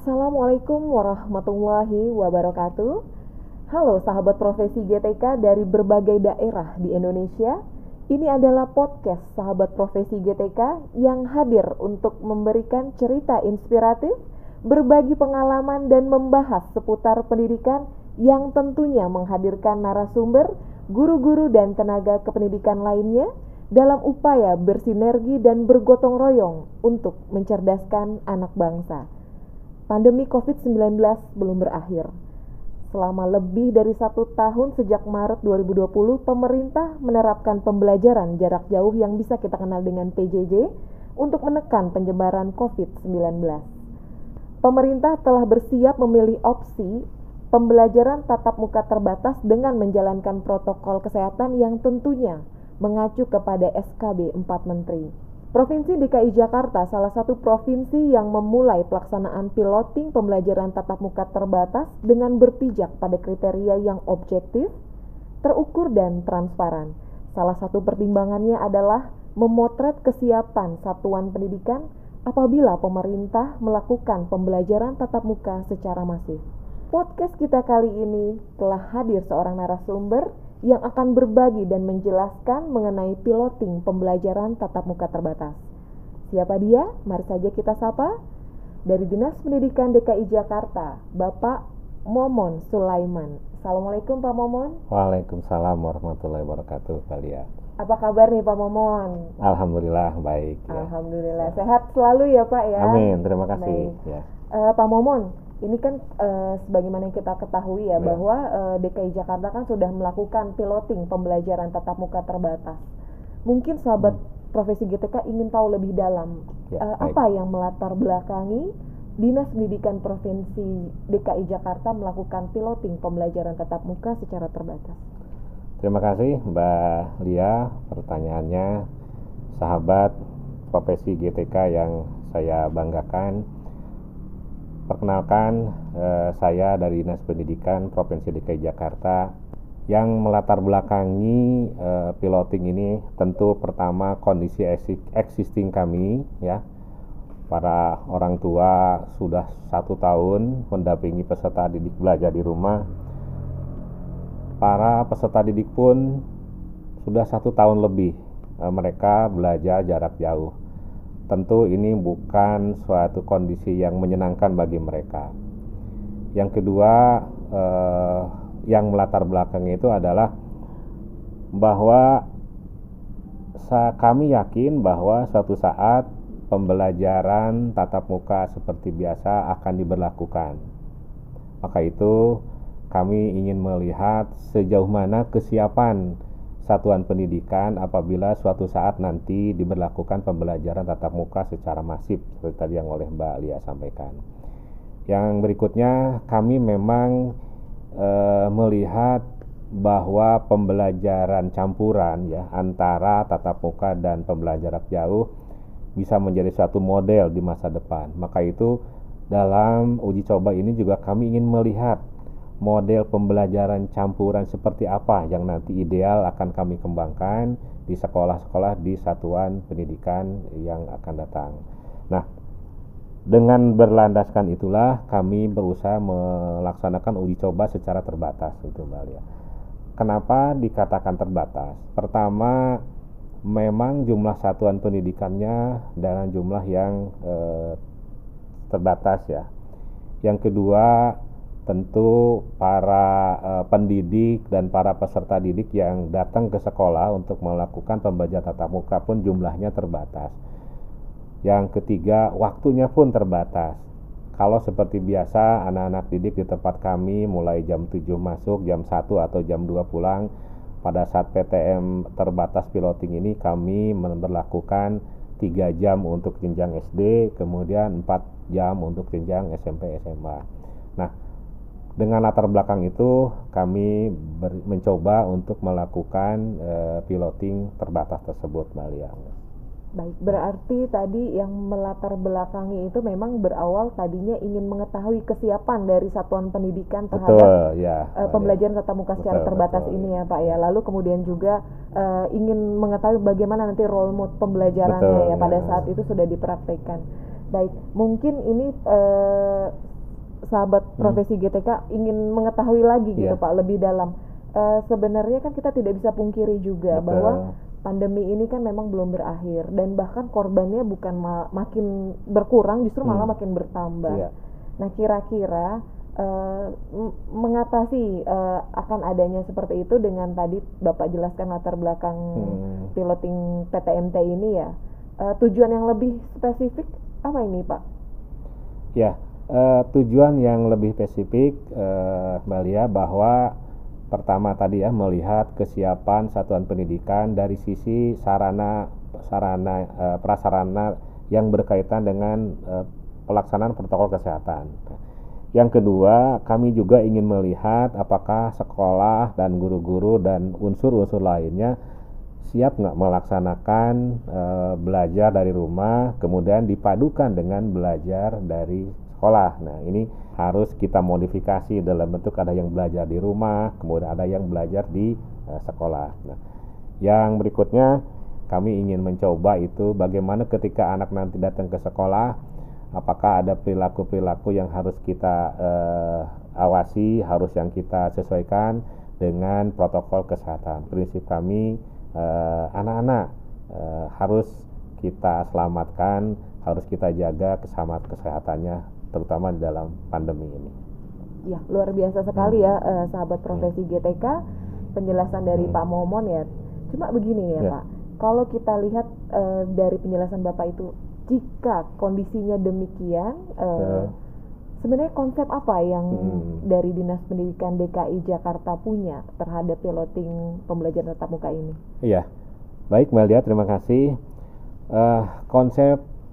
Assalamualaikum warahmatullahi wabarakatuh. Halo sahabat profesi GTK dari berbagai daerah di Indonesia. Ini adalah podcast sahabat profesi GTK yang hadir untuk memberikan cerita inspiratif, berbagi pengalaman dan membahas seputar pendidikan yang tentunya menghadirkan narasumber, guru-guru dan tenaga kependidikan lainnya dalam upaya bersinergi dan bergotong royong untuk mencerdaskan anak bangsa. Pandemi COVID-19 belum berakhir. Selama lebih dari 1 tahun sejak Maret 2020, pemerintah menerapkan pembelajaran jarak jauh yang bisa kita kenal dengan PJJ untuk menekan penyebaran COVID-19. Pemerintah telah bersiap memilih opsi pembelajaran tatap muka terbatas dengan menjalankan protokol kesehatan yang tentunya mengacu kepada SKB 4 Menteri. Provinsi DKI Jakarta salah satu provinsi yang memulai pelaksanaan piloting pembelajaran tatap muka terbatas dengan berpijak pada kriteria yang objektif, terukur dan transparan. Salah satu pertimbangannya adalah memotret kesiapan satuan pendidikan apabila pemerintah melakukan pembelajaran tatap muka secara masif. Podcast kita kali ini telah hadir seorang narasumber yang akan berbagi dan menjelaskan mengenai piloting pembelajaran tatap muka terbatas. Siapa dia? Mari saja kita sapa. Dari Dinas Pendidikan DKI Jakarta, Bapak Momon Sulaiman. Assalamualaikum Pak Momon. Waalaikumsalam warahmatullahi wabarakatuh, Pak Lia. Apa kabar nih Pak Momon? Alhamdulillah baik. Alhamdulillah sehat selalu ya Pak ya. Amin, terima kasih. Ya. Pak Momon, ini kan sebagaimana yang kita ketahui ya, bahwa DKI Jakarta kan sudah melakukan piloting pembelajaran tatap muka terbatas. Mungkin sahabat profesi GTK ingin tahu lebih dalam apa yang melatar belakangi Dinas Pendidikan Provinsi DKI Jakarta melakukan piloting pembelajaran tatap muka secara terbatas. Terima kasih Mbak Lia, pertanyaannya. Sahabat profesi GTK yang saya banggakan, perkenalkan, saya dari Dinas Pendidikan Provinsi DKI Jakarta. Yang melatar belakangi piloting ini tentu pertama kondisi existing kami ya. Para orang tua sudah 1 tahun mendampingi peserta didik belajar di rumah. Para peserta didik pun sudah 1 tahun lebih mereka belajar jarak jauh. Tentu ini bukan suatu kondisi yang menyenangkan bagi mereka. Yang kedua, yang melatar belakang itu adalah bahwa kami yakin bahwa suatu saat pembelajaran tatap muka seperti biasa akan diberlakukan. Maka itu kami ingin melihat sejauh mana kesiapan satuan pendidikan apabila suatu saat nanti diberlakukan pembelajaran tatap muka secara masif seperti tadi yang oleh Mbak Lia sampaikan. Yang berikutnya kami memang melihat bahwa pembelajaran campuran ya antara tatap muka dan pembelajaran jarak jauh bisa menjadi suatu model di masa depan. Maka itu dalam uji coba ini juga kami ingin melihat model pembelajaran campuran seperti apa yang nanti ideal akan kami kembangkan di sekolah-sekolah di satuan pendidikan yang akan datang. Nah, dengan berlandaskan itulah kami berusaha melaksanakan uji coba secara terbatas itu Mbak Lia. Kenapa dikatakan terbatas? Pertama, memang jumlah satuan pendidikannya dalam jumlah yang terbatas ya. Yang kedua, tentu para pendidik dan para peserta didik yang datang ke sekolah untuk melakukan pembelajaran tatap muka pun jumlahnya terbatas. Yang ketiga, waktunya pun terbatas. Kalau seperti biasa anak-anak didik di tempat kami mulai jam 7 masuk, jam 1 atau jam 2 pulang. Pada saat PTM terbatas piloting ini kami memberlakukan 3 jam untuk jenjang SD, kemudian 4 jam untuk jenjang SMP SMA. Nah, dengan latar belakang itu kami mencoba untuk melakukan piloting terbatas tersebut, Mbak Lia. Baik, berarti tadi yang melatar belakangi itu memang berawal tadinya ingin mengetahui kesiapan dari satuan pendidikan terhadap pembelajaran tatap muka secara terbatas ini ya Pak ya. Lalu kemudian juga ingin mengetahui bagaimana nanti role mode pembelajarannya pada saat itu sudah dipraktekkan. Baik, mungkin ini sahabat profesi GTK ingin mengetahui lagi gitu Pak, lebih dalam. Sebenarnya kan kita tidak bisa pungkiri juga bahwa pandemi ini kan memang belum berakhir, dan bahkan korbannya bukan makin berkurang, justru malah makin bertambah. Nah, kira-kira mengatasi akan adanya seperti itu dengan tadi Bapak jelaskan latar belakang piloting PTMT ini ya, tujuan yang lebih spesifik apa ini Pak? Ya, tujuan yang lebih spesifik Mbak Lia, bahwa pertama tadi ya, melihat kesiapan satuan pendidikan dari sisi prasarana yang berkaitan dengan pelaksanaan protokol kesehatan. Yang kedua, kami juga ingin melihat apakah sekolah dan guru-guru dan unsur-unsur lainnya siap nggak melaksanakan belajar dari rumah, kemudian dipadukan dengan belajar dari sekolah. Nah, ini harus kita modifikasi dalam bentuk ada yang belajar di rumah, kemudian ada yang belajar di sekolah. Nah, yang berikutnya kami ingin mencoba itu bagaimana ketika anak nanti datang ke sekolah, apakah ada perilaku-perilaku yang harus kita awasi, harus yang kita sesuaikan dengan protokol kesehatan. Prinsip kami, anak-anak harus kita selamatkan, harus kita jaga kesehatannya, terutama di dalam pandemi ini. Ya, luar biasa sekali ya sahabat profesi GTK, penjelasan dari Pak Momon ya. Cuma begini ya Pak, kalau kita lihat dari penjelasan Bapak itu, jika kondisinya demikian, sebenarnya konsep apa yang dari Dinas Pendidikan DKI Jakarta punya terhadap piloting pembelajaran tatap muka ini? Iya, baik Mbak Lia, terima kasih.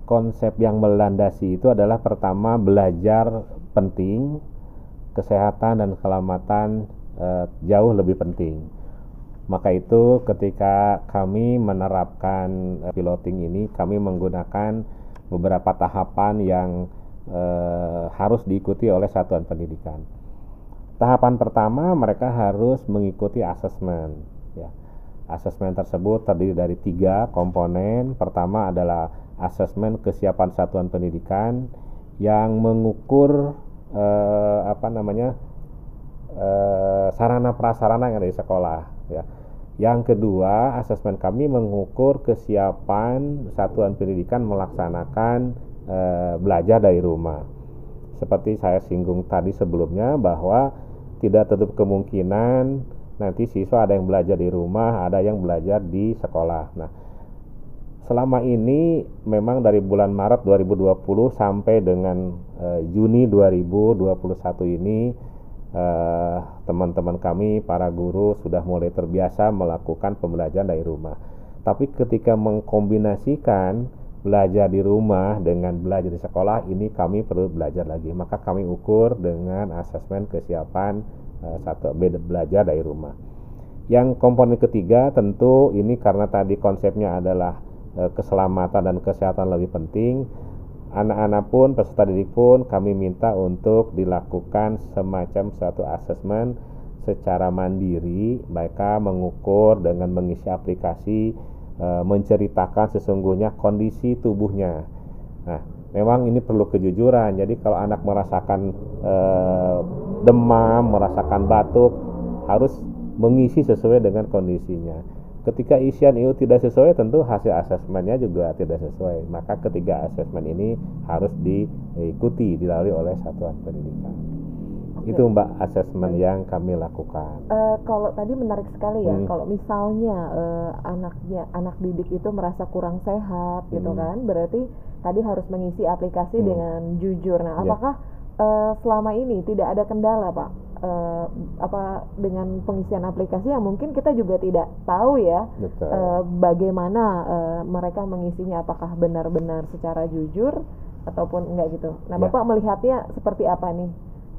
Konsep yang melandasi itu adalah pertama, belajar penting, kesehatan dan keselamatan jauh lebih penting. Maka itu ketika kami menerapkan piloting ini, kami menggunakan beberapa tahapan yang harus diikuti oleh satuan pendidikan. Tahapan pertama, mereka harus mengikuti asesmen. Ya. Asesmen tersebut terdiri dari 3 komponen. Pertama adalah asesmen kesiapan satuan pendidikan yang mengukur sarana prasarana yang ada di sekolah. Ya. Yang kedua, asesmen kami mengukur kesiapan satuan pendidikan melaksanakan belajar dari rumah. Seperti saya singgung tadi sebelumnya, bahwa tidak tertutup kemungkinan nanti siswa ada yang belajar di rumah, ada yang belajar di sekolah. Nah, selama ini memang dari bulan Maret 2020 sampai dengan Juni 2021 ini, teman-teman kami, para guru sudah mulai terbiasa melakukan pembelajaran dari rumah. Tapi ketika mengkombinasikan belajar di rumah dengan belajar di sekolah, ini kami perlu belajar lagi. Maka kami ukur dengan asesmen kesiapan belajar dari rumah. Yang komponen ketiga, tentu ini karena tadi konsepnya adalah keselamatan dan kesehatan lebih penting. Anak-anak pun, peserta didik pun kami minta untuk dilakukan semacam suatu asesmen secara mandiri. Mereka mengukur dengan mengisi aplikasi, menceritakan sesungguhnya kondisi tubuhnya. Nah, memang ini perlu kejujuran. Jadi kalau anak merasakan demam, merasakan batuk, harus mengisi sesuai dengan kondisinya. Ketika isian itu tidak sesuai, tentu hasil asesmennya juga tidak sesuai. Maka ketiga asesmen ini harus diikuti, dilalui oleh satuan pendidikan. Itu Mbak asesmen yang kami lakukan. Kalau tadi menarik sekali ya, kalau misalnya anak didik itu merasa kurang sehat gitu kan, berarti tadi harus mengisi aplikasi dengan jujur. Nah, apakah selama ini tidak ada kendala Pak? Dengan pengisian aplikasi yang mungkin kita juga tidak tahu ya, bagaimana mereka mengisinya, apakah benar-benar secara jujur ataupun enggak gitu. Nah, Bapak melihatnya seperti apa nih?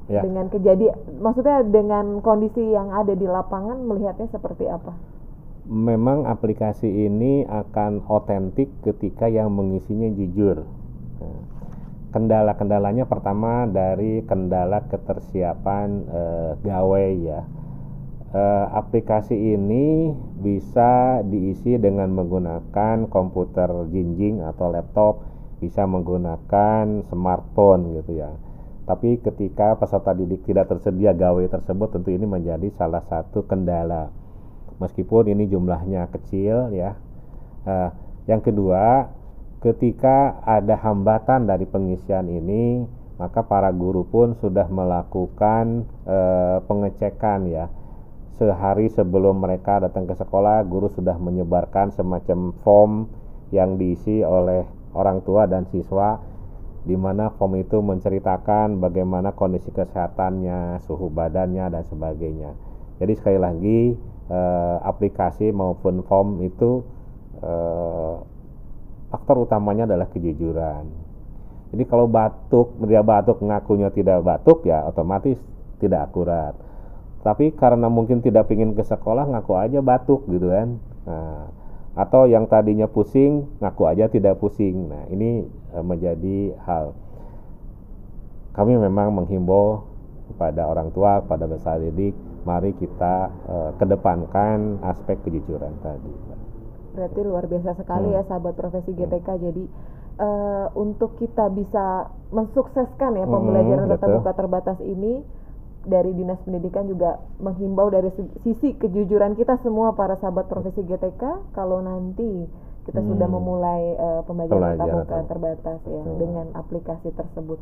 Dengan kejadian, maksudnya dengan kondisi yang ada di lapangan, melihatnya seperti apa? Memang aplikasi ini akan otentik ketika yang mengisinya jujur. Kendala-kendalanya pertama dari kendala ketersiapan gawai ya. Aplikasi ini bisa diisi dengan menggunakan komputer jinjing atau laptop, bisa menggunakan smartphone gitu ya. Tapi ketika peserta didik tidak tersedia gawe tersebut, tentu ini menjadi salah satu kendala. Meskipun ini jumlahnya kecil ya. Yang kedua, ketika ada hambatan dari pengisian ini, maka para guru pun sudah melakukan pengecekan ya. Sehari sebelum mereka datang ke sekolah, guru sudah menyebarkan semacam form yang diisi oleh orang tua dan siswa, di mana form itu menceritakan bagaimana kondisi kesehatannya, suhu badannya dan sebagainya. Jadi sekali lagi, aplikasi maupun form itu faktor utamanya adalah kejujuran. Jadi kalau dia batuk ngakunya tidak batuk, ya otomatis tidak akurat. Tapi karena mungkin tidak ingin ke sekolah, ngaku aja batuk gitu kan. Nah, atau yang tadinya pusing, ngaku aja tidak pusing. Nah, ini menjadi hal. Kami memang menghimbau kepada orang tua, kepada peserta didik, mari kita kedepankan aspek kejujuran tadi. Berarti luar biasa sekali ya sahabat profesi GTK. Jadi untuk kita bisa mensukseskan ya pembelajaran tatap muka terbatas ini, dari Dinas Pendidikan juga menghimbau dari sisi kejujuran kita semua para sahabat profesi GTK, kalau nanti kita sudah memulai pembelajaran tatap muka terbatas ya dengan aplikasi tersebut.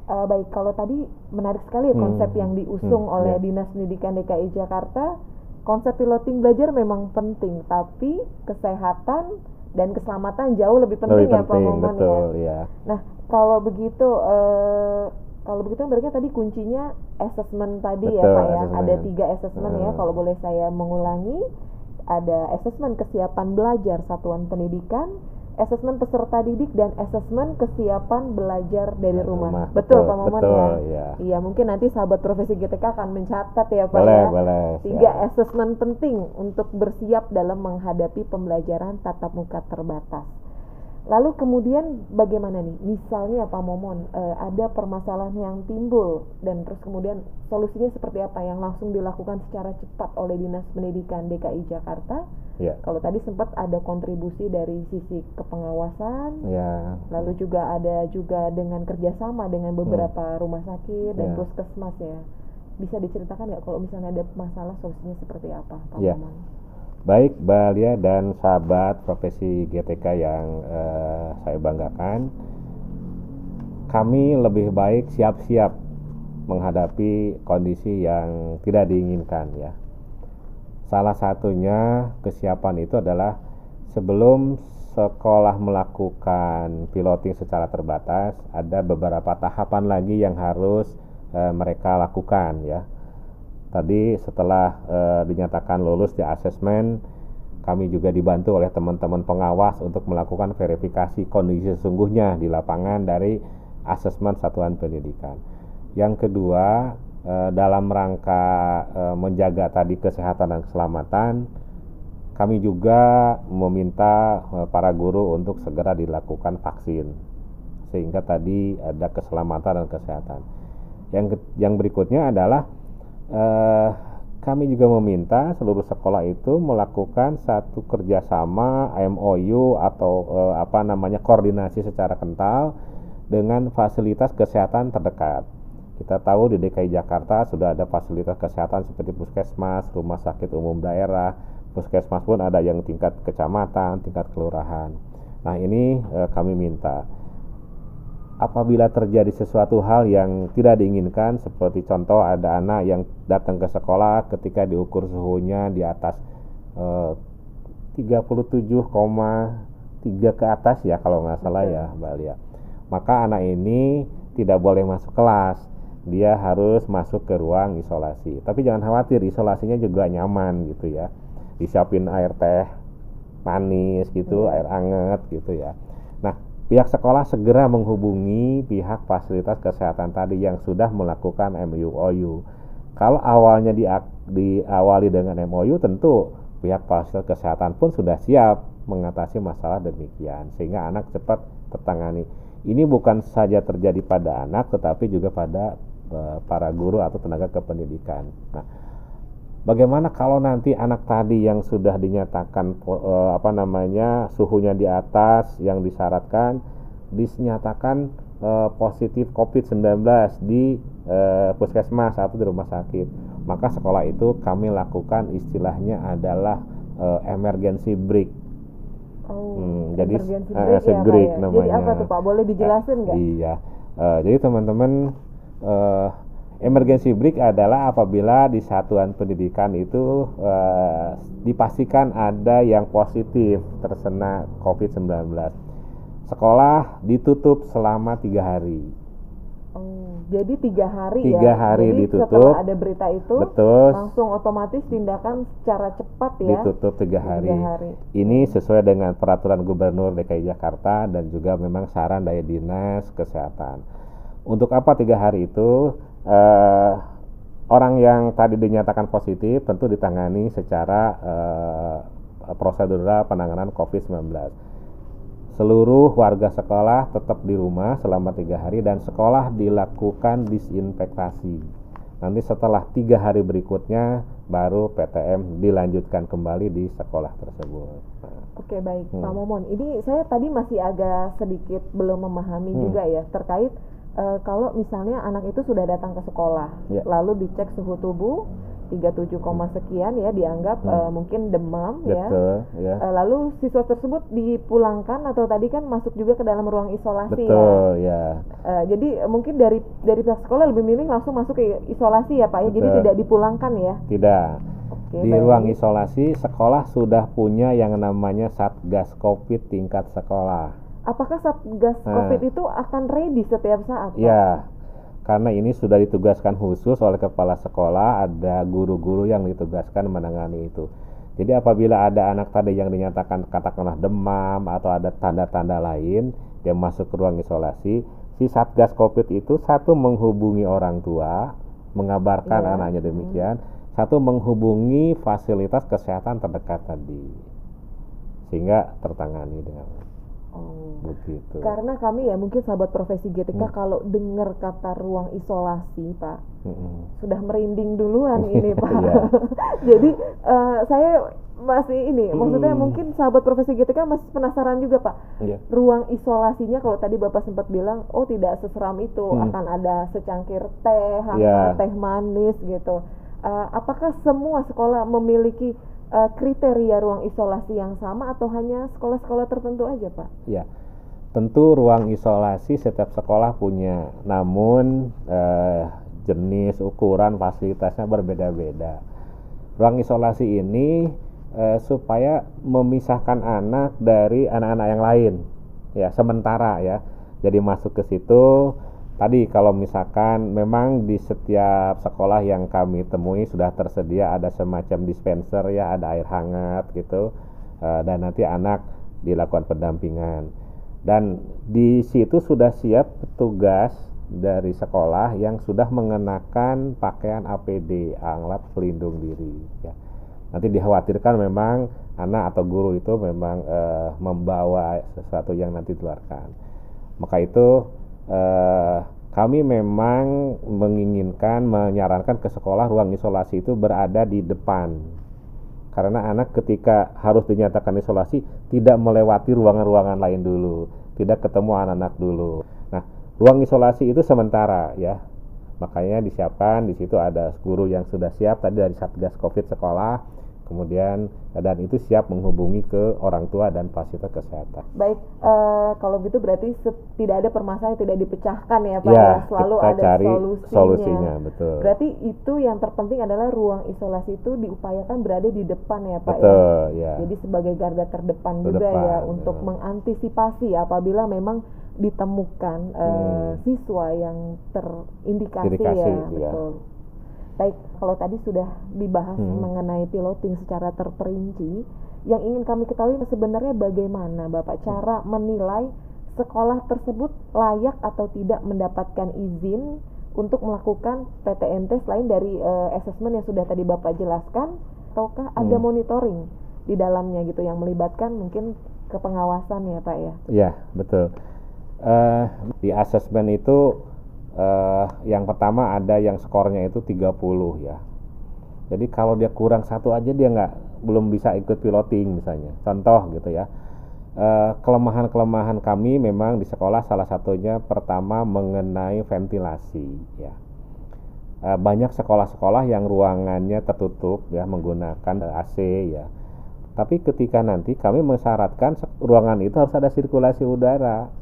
Baik, kalau tadi menarik sekali ya konsep yang diusung oleh Dinas Pendidikan DKI Jakarta. Konsep piloting belajar memang penting, tapi kesehatan dan keselamatan jauh lebih penting ya Pak Momon ya. Nah, kalau begitu berarti tadi kuncinya assessment tadi ya Pak ya. Ada 3 assessment ya, kalau boleh saya mengulangi. Ada assessment kesiapan belajar satuan pendidikan, assessment peserta didik, dan assessment kesiapan belajar dari rumah. Betul Pak Momon ya? Iya, mungkin nanti sahabat profesi GTK akan mencatat ya Pak boleh, 3 assessment penting untuk bersiap dalam menghadapi pembelajaran tatap muka terbatas. Lalu kemudian bagaimana nih? Misalnya Pak Momon, ada permasalahan yang timbul dan terus kemudian solusinya seperti apa yang langsung dilakukan secara cepat oleh Dinas Pendidikan DKI Jakarta? Ya. Kalau tadi sempat ada kontribusi dari sisi kepengawasan, lalu juga ada dengan kerjasama dengan beberapa rumah sakit dan puskesmas ya. Bisa diceritakan nggak kalau misalnya ada masalah solusinya seperti apa Pak Momon? Baik Mbak Lia dan sahabat profesi GTK yang saya banggakan, kami lebih baik siap-siap menghadapi kondisi yang tidak diinginkan ya. Salah satunya kesiapan itu adalah sebelum sekolah melakukan piloting secara terbatas, ada beberapa tahapan lagi yang harus mereka lakukan ya. Tadi setelah dinyatakan lulus di asesmen, kami juga dibantu oleh teman-teman pengawas untuk melakukan verifikasi kondisi sesungguhnya di lapangan dari asesmen satuan pendidikan. Yang kedua, dalam rangka menjaga tadi kesehatan dan keselamatan, kami juga meminta para guru untuk segera dilakukan vaksin, sehingga tadi ada keselamatan dan kesehatan. Yang berikutnya adalah kami juga meminta seluruh sekolah itu melakukan satu kerjasama MOU atau koordinasi secara kental dengan fasilitas kesehatan terdekat. Kita tahu di DKI Jakarta sudah ada fasilitas kesehatan seperti puskesmas, rumah sakit umum daerah, puskesmas pun ada yang tingkat kecamatan, tingkat kelurahan. Nah ini kami minta, apabila terjadi sesuatu hal yang tidak diinginkan, seperti contoh ada anak yang datang ke sekolah ketika diukur suhunya di atas 37,3 ke atas ya kalau nggak salah ya Mbak Lia, maka anak ini tidak boleh masuk kelas, dia harus masuk ke ruang isolasi. Tapi jangan khawatir, isolasinya juga nyaman gitu ya, disiapin air teh manis gitu, air anget gitu ya. Nah, pihak sekolah segera menghubungi pihak fasilitas kesehatan tadi yang sudah melakukan MOU. Kalau awalnya diawali dengan MOU, tentu pihak fasilitas kesehatan pun sudah siap mengatasi masalah demikian, sehingga anak cepat tertangani. Ini bukan saja terjadi pada anak, tetapi juga pada para guru atau tenaga kependidikan. Nah, bagaimana kalau nanti anak tadi yang sudah dinyatakan suhunya di atas yang disyaratkan, dinyatakan positif COVID-19 di puskesmas atau di rumah sakit, maka sekolah itu kami lakukan istilahnya adalah emergency break. Jadi emergency break ya, Pak, ya? namanya. Jadi apa tuh Pak? Boleh dijelasin nggak? Iya. Jadi teman-teman, emergency break adalah apabila di satuan pendidikan itu dipastikan ada yang positif terkena COVID-19. Sekolah ditutup selama 3 hari. Jadi 3 hari 3 ya. hari Jadi ditutup. setelah ada berita itu, betul, langsung otomatis tindakan secara cepat ya. Ditutup 3 hari. 3 hari. Ini sesuai dengan peraturan Gubernur DKI Jakarta dan juga memang saran dari Dinas Kesehatan. Untuk apa 3 hari itu? Orang yang tadi dinyatakan positif tentu ditangani secara prosedural penanganan COVID-19. Seluruh warga sekolah tetap di rumah selama 3 hari dan sekolah dilakukan disinfektasi. Nanti setelah 3 hari berikutnya baru PTM dilanjutkan kembali di sekolah tersebut. Oke, baik Pak Momon. Ini saya tadi masih agak sedikit belum memahami juga ya terkait kalau misalnya anak itu sudah datang ke sekolah, lalu dicek suhu tubuh 37, sekian ya, dianggap mungkin demam. Betul, ya. Lalu siswa tersebut dipulangkan atau tadi kan masuk juga ke dalam ruang isolasi. Betul, ya. Jadi mungkin dari pihak sekolah lebih milih langsung masuk ke isolasi ya Pak ya. Jadi tidak dipulangkan ya. Tidak. Oke, di ruang isolasi sekolah sudah punya yang namanya Satgas Covid tingkat sekolah. Apakah Satgas Covid itu akan ready setiap saat, Pak? Ya. Karena ini sudah ditugaskan khusus oleh kepala sekolah, ada guru-guru yang ditugaskan menangani itu. Jadi apabila ada anak tadi yang dinyatakan katakanlah demam atau ada tanda-tanda lain, dia masuk ke ruang isolasi, si Satgas Covid itu satu menghubungi orang tua, mengabarkan anaknya demikian, satu menghubungi fasilitas kesehatan terdekat tadi, sehingga tertangani dengan begitu. Karena kami ya mungkin sahabat profesi GTK kalau dengar kata ruang isolasi Pak, sudah merinding duluan ini Pak. Jadi saya masih ini, maksudnya mungkin sahabat profesi GTK masih penasaran juga Pak. Ruang isolasinya kalau tadi Bapak sempat bilang, oh tidak seseram itu, akan ada secangkir teh, teh manis gitu. Apakah semua sekolah memiliki kriteria ruang isolasi yang sama atau hanya sekolah-sekolah tertentu aja Pak? Ya, tentu ruang isolasi setiap sekolah punya, namun jenis, ukuran, fasilitasnya berbeda-beda. Ruang isolasi ini supaya memisahkan anak dari anak-anak yang lain, ya sementara ya. Jadi masuk ke situ. Tadi kalau misalkan memang di setiap sekolah yang kami temui sudah tersedia ada semacam dispenser ya, ada air hangat gitu, dan nanti anak dilakukan pendampingan. Dan di situ sudah siap petugas dari sekolah yang sudah mengenakan pakaian APD, alat pelindung diri ya. Nanti dikhawatirkan memang anak atau guru itu memang membawa sesuatu yang nanti ditularkan. Maka itu kami memang menyarankan ke sekolah ruang isolasi itu berada di depan, karena anak ketika harus dinyatakan isolasi tidak melewati ruangan-ruangan lain dulu, tidak ketemu anak-anak dulu. Nah, ruang isolasi itu sementara ya, makanya disiapkan di situ ada guru yang sudah siap tadi dari Satgas Covid sekolah. Kemudian dan itu siap menghubungi ke orang tua dan fasilitas kesehatan. Baik, kalau gitu berarti tidak ada permasalahan yang tidak dipecahkan ya Pak ya, selalu kita ada cari solusinya. Betul. Berarti itu yang terpenting adalah ruang isolasi itu diupayakan berada di depan ya Pak. Betul, ya. Jadi sebagai garda terdepan juga ya untuk mengantisipasi apabila memang ditemukan siswa yang terindikasi ya. Betul. Baik, kalau tadi sudah dibahas mengenai piloting secara terperinci, yang ingin kami ketahui sebenarnya bagaimana Bapak cara menilai sekolah tersebut layak atau tidak mendapatkan izin untuk melakukan PTMT selain dari asesmen yang sudah tadi Bapak jelaskan, ataukah ada monitoring di dalamnya gitu yang melibatkan mungkin kepengawasan ya Pak ya? Iya, betul. Di asesmen itu yang pertama ada yang skornya itu 30 ya. Jadi kalau dia kurang satu aja dia belum bisa ikut piloting misalnya. Contoh gitu ya. Kelemahan-kelemahan kami memang di sekolah salah satunya pertama mengenai ventilasi ya. Banyak sekolah-sekolah yang ruangannya tertutup ya menggunakan AC ya. Tapi ketika nanti kami mensyaratkan ruangan itu harus ada sirkulasi udara.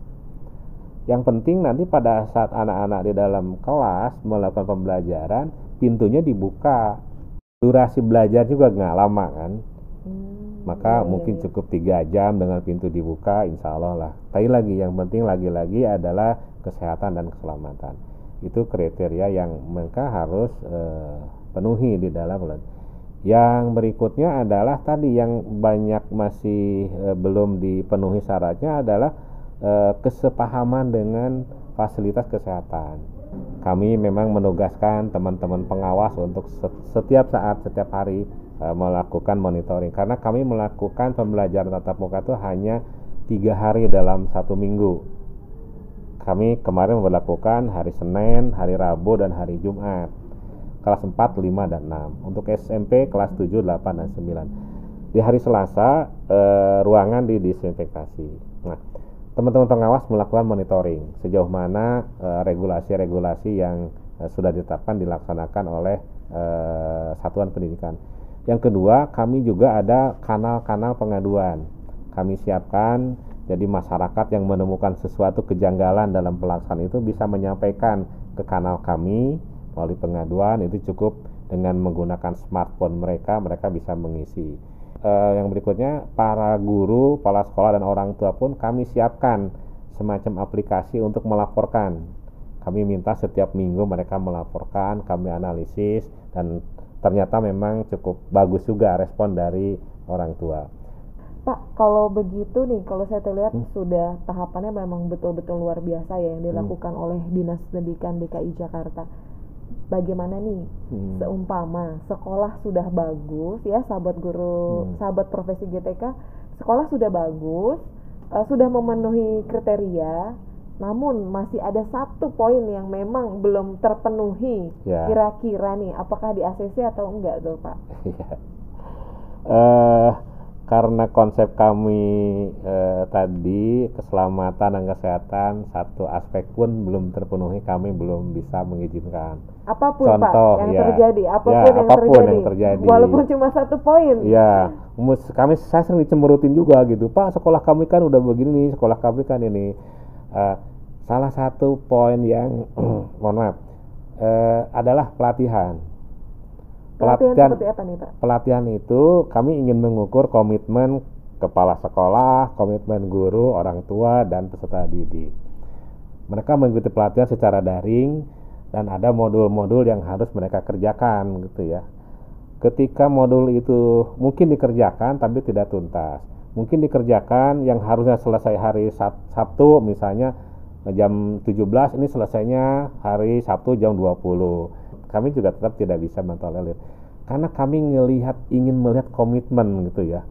Yang penting nanti pada saat anak-anak di dalam kelas melakukan pembelajaran, pintunya dibuka. Durasi belajar juga nggak lama kan. Maka mungkin cukup 3 jam dengan pintu dibuka, insya Allah lah. Tapi yang penting lagi-lagi adalah kesehatan dan keselamatan. Itu kriteria yang mereka harus penuhi di dalam bulan. Yang berikutnya adalah tadi yang banyak masih belum dipenuhi syaratnya adalah kesepahaman dengan fasilitas kesehatan. Kami memang menugaskan teman-teman pengawas untuk setiap saat, setiap hari melakukan monitoring, karena kami melakukan pembelajaran tatap muka itu hanya 3 hari dalam 1 minggu. Kami kemarin melakukan hari Senin, hari Rabu, dan hari Jumat, kelas 4, 5, dan 6. Untuk SMP kelas 7, 8, dan 9. Di hari Selasa ruangan didisinfektasi. Nah, teman-teman pengawas melakukan monitoring sejauh mana regulasi-regulasi yang sudah ditetapkan dilaksanakan oleh satuan pendidikan. Yang kedua, kami juga ada kanal-kanal pengaduan. Kami siapkan, jadi masyarakat yang menemukan sesuatu kejanggalan dalam pelaksanaan itu bisa menyampaikan ke kanal kami melalui pengaduan. Itu cukup dengan menggunakan smartphone mereka bisa mengisi. Yang berikutnya, para guru, kepala sekolah, dan orang tua pun kami siapkan semacam aplikasi untuk melaporkan. Kami minta setiap minggu mereka melaporkan, kami analisis, dan ternyata memang cukup bagus juga respon dari orang tua. Pak, kalau begitu nih, kalau saya lihat sudah tahapannya memang betul-betul luar biasa ya yang dilakukan oleh Dinas Pendidikan DKI Jakarta. Bagaimana nih seumpama sekolah sudah bagus ya, sahabat guru, sahabat profesi GTK, sekolah sudah bagus, sudah memenuhi kriteria, namun masih ada 1 poin yang memang belum terpenuhi. Ya. Kira-kira nih apakah di ACC atau enggak tuh Pak? Karena konsep kami tadi keselamatan dan kesehatan, 1 aspek pun belum terpenuhi, kami belum bisa mengizinkan. Apapun contoh, Pak yang terjadi, apapun yang terjadi, walaupun cuma 1 poin. Ya, saya sering dicemberutin juga gitu, Pak, sekolah kami kan udah begini, sekolah kami kan ini. Salah satu poin yang mohon maaf adalah pelatihan. Pelatihan seperti apa nih Pak? Pelatihan itu kami ingin mengukur komitmen kepala sekolah, komitmen guru, orang tua, dan peserta didik. Mereka mengikuti pelatihan secara daring dan ada modul-modul yang harus mereka kerjakan gitu ya. Ketika modul itu mungkin dikerjakan tapi tidak tuntas, mungkin dikerjakan yang harusnya selesai hari Sabtu misalnya jam 17, ini selesainya hari Sabtu jam 20. Kami juga tetap tidak bisa mentolerir karena kami ingin melihat komitmen gitu ya.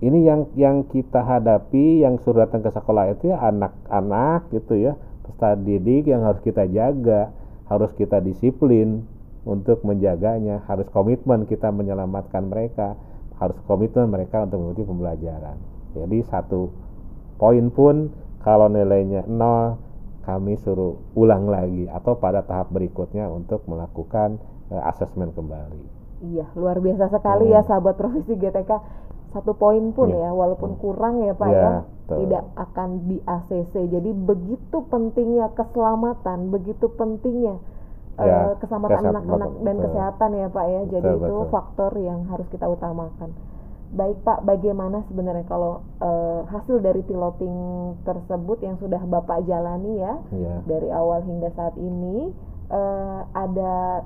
Ini yang kita hadapi, yang suruh datang ke sekolah itu ya anak-anak gitu ya, peserta didik yang harus kita jaga, harus kita disiplin untuk menjaganya, harus komitmen kita menyelamatkan mereka, harus komitmen mereka untuk mengikuti pembelajaran. Jadi 1 poin pun kalau nilainya 0, kami suruh ulang lagi atau pada tahap berikutnya untuk melakukan asesmen kembali. Iya, luar biasa sekali ya sahabat profesi GTK. 1 poin pun ya, walaupun kurang ya Pak ya, tidak akan di ACC. Jadi begitu pentingnya keselamatan, begitu pentingnya keselamatan anak-anak dan kesehatan ya Pak ya. Jadi itu faktor yang harus kita utamakan. Baik Pak, bagaimana sebenarnya kalau hasil dari piloting tersebut yang sudah Bapak jalani ya, dari awal hingga saat ini, ada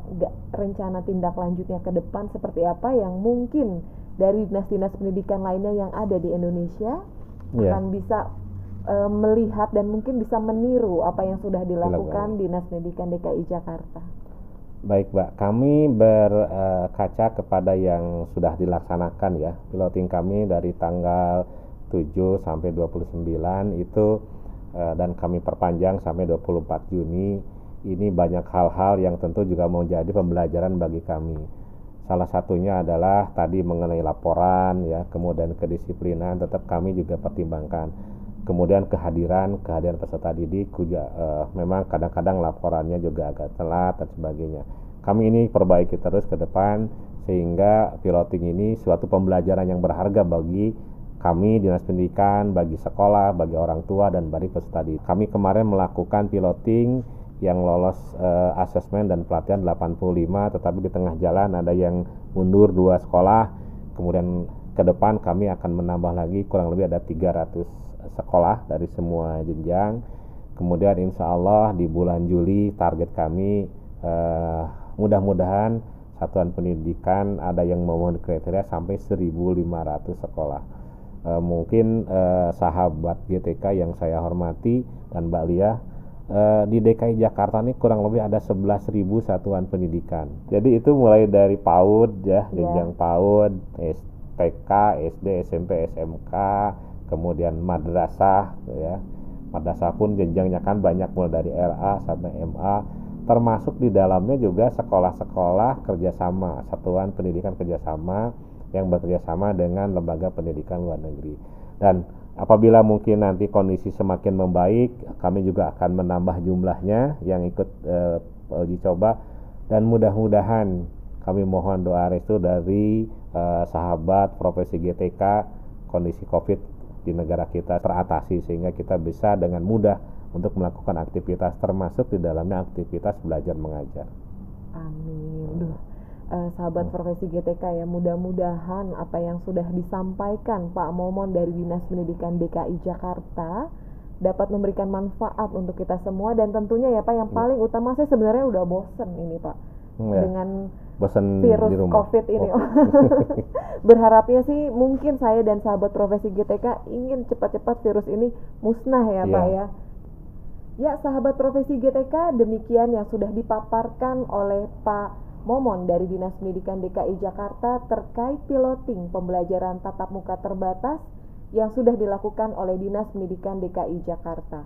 rencana tindak lanjutnya ke depan seperti apa yang mungkin dari dinas-dinas pendidikan lainnya yang ada di Indonesia akan bisa melihat dan mungkin bisa meniru apa yang sudah dilakukan Dinas Pendidikan DKI Jakarta? Baik Mbak, kami berkaca kepada yang sudah dilaksanakan ya. Piloting kami dari tanggal 7 sampai 29 itu dan kami perpanjang sampai 24 Juni. Ini banyak hal-hal yang tentu juga menjadi pembelajaran bagi kami. Salah satunya adalah tadi mengenai laporan ya, kemudian kedisiplinan tetap kami juga pertimbangkan. Kemudian kehadiran peserta didik juga memang kadang-kadang laporannya juga agak telat dan sebagainya. Kami ini perbaiki terus ke depan sehingga piloting ini suatu pembelajaran yang berharga bagi kami Dinas Pendidikan, bagi sekolah, bagi orang tua dan bagi peserta didik. Kami kemarin melakukan piloting yang lolos asesmen dan pelatihan 85, tetapi di tengah jalan ada yang mundur 2 sekolah. Kemudian ke depan kami akan menambah lagi, kurang lebih ada 300 sekolah dari semua jenjang. Kemudian insya Allah di bulan Juli target kami mudah-mudahan satuan pendidikan ada yang memenuhi kriteria sampai 1.500 sekolah. Mungkin sahabat GTK yang saya hormati dan Mbak Lia, di DKI Jakarta ini kurang lebih ada 11.000 satuan pendidikan. Jadi itu mulai dari PAUD ya, jenjang PAUD, TK, SD, SMP, SMK, kemudian madrasah ya. Madrasah pun jenjangnya kan banyak, mulai dari RA sampai MA, termasuk di dalamnya juga sekolah-sekolah kerjasama, satuan pendidikan kerjasama yang bekerjasama dengan lembaga pendidikan luar negeri. Dan apabila mungkin nanti kondisi semakin membaik, kami juga akan menambah jumlahnya yang ikut uji coba, dan mudah-mudahan kami mohon doa restu dari sahabat profesi GTK, kondisi COVID di negara kita teratasi sehingga kita bisa dengan mudah untuk melakukan aktivitas, termasuk di dalamnya aktivitas belajar mengajar. Amin. Sahabat profesi GTK ya, mudah-mudahan apa yang sudah disampaikan Pak Momon dari Dinas Pendidikan DKI Jakarta dapat memberikan manfaat untuk kita semua. Dan tentunya ya Pak, yang paling utama saya sebenarnya udah bosen ini Pak dengan bosen virus di rumah. COVID ini. Berharapnya sih mungkin saya dan sahabat profesi GTK ingin cepat-cepat virus ini musnah ya Pak ya. Ya sahabat profesi GTK, demikian yang sudah dipaparkan oleh Pak Momon dari Dinas Pendidikan DKI Jakarta terkait piloting pembelajaran tatap muka terbatas yang sudah dilakukan oleh Dinas Pendidikan DKI Jakarta.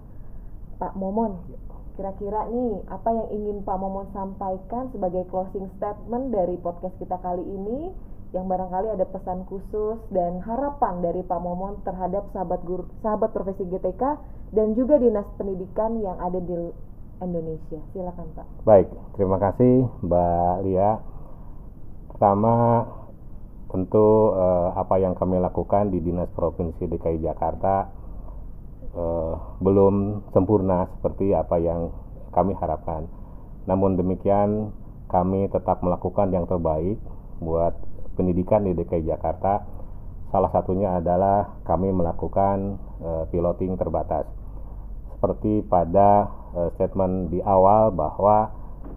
Pak Momon, kira-kira nih apa yang ingin Pak Momon sampaikan sebagai closing statement dari podcast kita kali ini, yang barangkali ada pesan khusus dan harapan dari Pak Momon terhadap sahabat profesi GTK dan juga Dinas Pendidikan yang ada di Indonesia. Silakan Pak. Baik, terima kasih Mbak Lia. Pertama, tentu apa yang kami lakukan di Dinas Provinsi DKI Jakarta belum sempurna seperti apa yang kami harapkan. Namun demikian, kami tetap melakukan yang terbaik buat pendidikan di DKI Jakarta. Salah satunya adalah kami melakukan piloting terbatas. Seperti pada statement di awal bahwa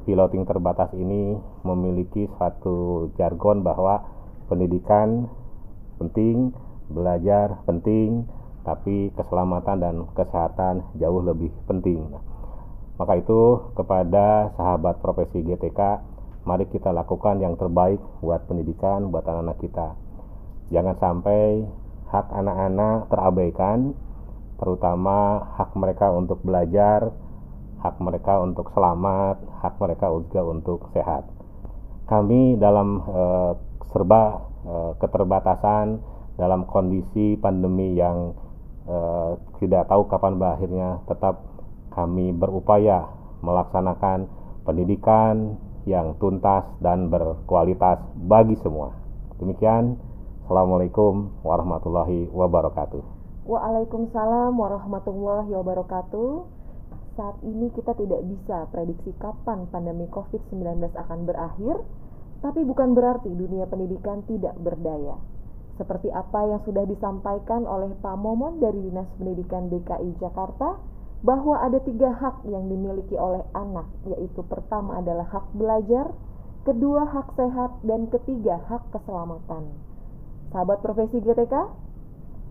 piloting terbatas ini memiliki suatu jargon bahwa pendidikan penting, belajar penting, tapi keselamatan dan kesehatan jauh lebih penting. Maka itu kepada sahabat profesi GTK, mari kita lakukan yang terbaik buat pendidikan, buat anak-anak kita. Jangan sampai hak anak-anak terabaikan, terutama hak mereka untuk belajar, hak mereka untuk selamat, hak mereka juga untuk sehat. Kami dalam serba keterbatasan, dalam kondisi pandemi yang tidak tahu kapan berakhirnya, tetap kami berupaya melaksanakan pendidikan yang tuntas dan berkualitas bagi semua. Demikian, Assalamualaikum warahmatullahi wabarakatuh. Waalaikumsalam warahmatullahi wabarakatuh. Saat ini kita tidak bisa prediksi kapan pandemi COVID-19 akan berakhir, tapi bukan berarti dunia pendidikan tidak berdaya. Seperti apa yang sudah disampaikan oleh Pak Momon dari Dinas Pendidikan DKI Jakarta, bahwa ada 3 hak yang dimiliki oleh anak, yaitu pertama adalah hak belajar, kedua hak sehat, dan ketiga hak keselamatan. Sahabat profesi GTK,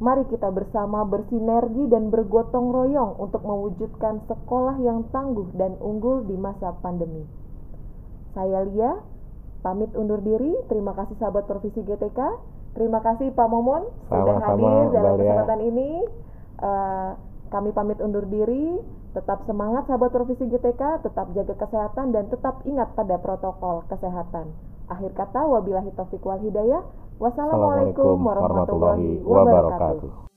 mari kita bersama bersinergi dan bergotong royong untuk mewujudkan sekolah yang tangguh dan unggul di masa pandemi. Saya Lia, pamit undur diri. Terima kasih sahabat profesi GTK. Terima kasih Pak Momon sudah hadir dalam kesempatan ini. Kami pamit undur diri. Tetap semangat sahabat profesi GTK, tetap jaga kesehatan dan tetap ingat pada protokol kesehatan. Akhir kata, wabillahi taufiq wal hidayah. Wassalamualaikum Assalamualaikum warahmatullahi warahmatullahi wabarakatuh. wabarakatuh.